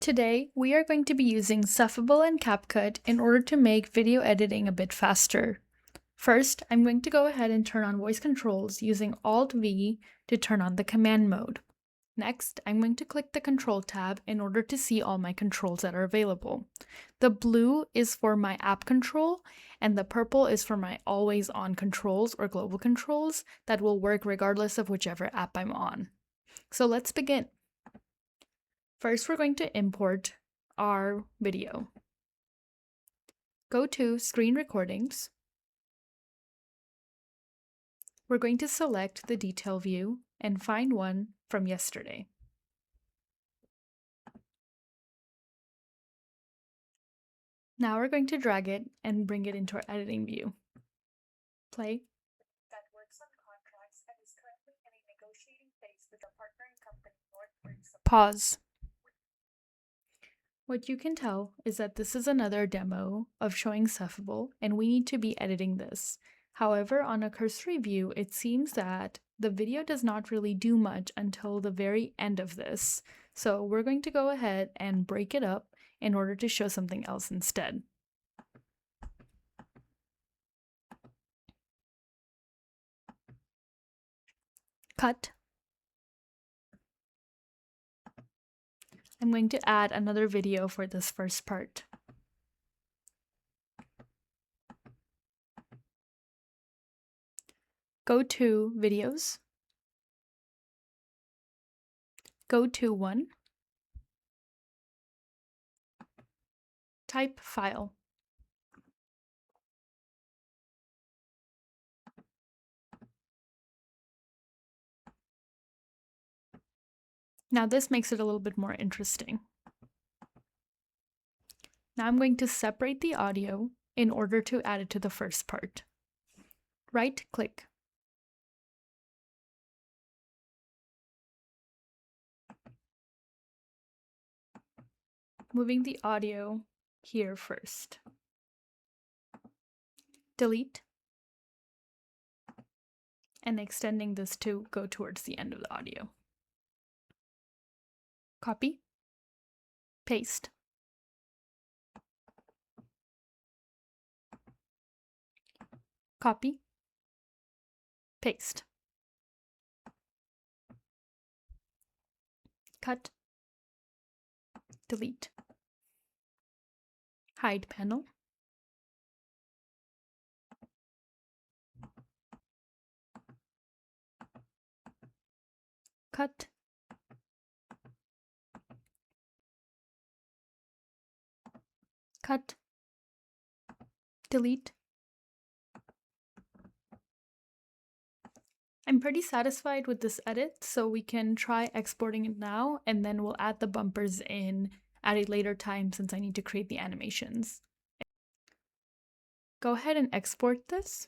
Today, we are going to be using Cephable and CapCut in order to make video editing a bit faster. First, I'm going to go ahead and turn on voice controls using Alt-V to turn on the command mode. Next, I'm going to click the Control tab in order to see all my controls that are available. The blue is for my app control, and the purple is for my always-on controls or global controls that will work regardless of whichever app I'm on. So let's begin. First, we're going to import our video. Go to Screen Recordings. We're going to select the detail view and find one from yesterday. Now we're going to drag it and bring it into our editing view. Play. That works on contracts and is currently in a negotiating phase with a partnering company. Pause. What you can tell is that this is another demo of showing Cephable, and we need to be editing this. However, on a cursory view, it seems that the video does not really do much until the very end of this. So we're going to go ahead and break it up in order to show something else instead. Cut. I'm going to add another video for this first part. Go to Videos. Go to One. Type File. Now this makes it a little bit more interesting. Now I'm going to separate the audio in order to add it to the first part. Right-click. Moving the audio here first. Delete. And extending this to go towards the end of the audio. Copy. Paste. Copy. Paste. Cut. Delete. Hide panel. Cut. Cut. Delete. I'm pretty satisfied with this edit, so we can try exporting it now, and then we'll add the bumpers in at a later time since I need to create the animations. Go ahead and export this.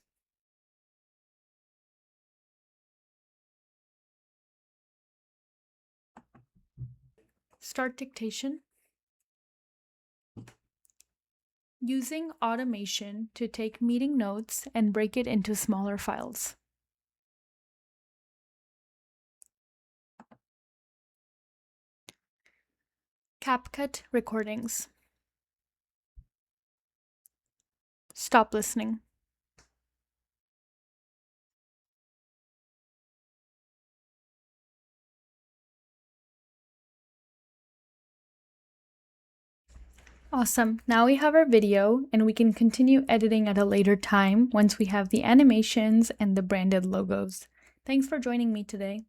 Start dictation. Using automation to take meeting notes and break it into smaller files. CapCut recordings. Stop listening. Awesome. Now we have our video, and we can continue editing at a later time once we have the animations and the branded logos. Thanks for joining me today.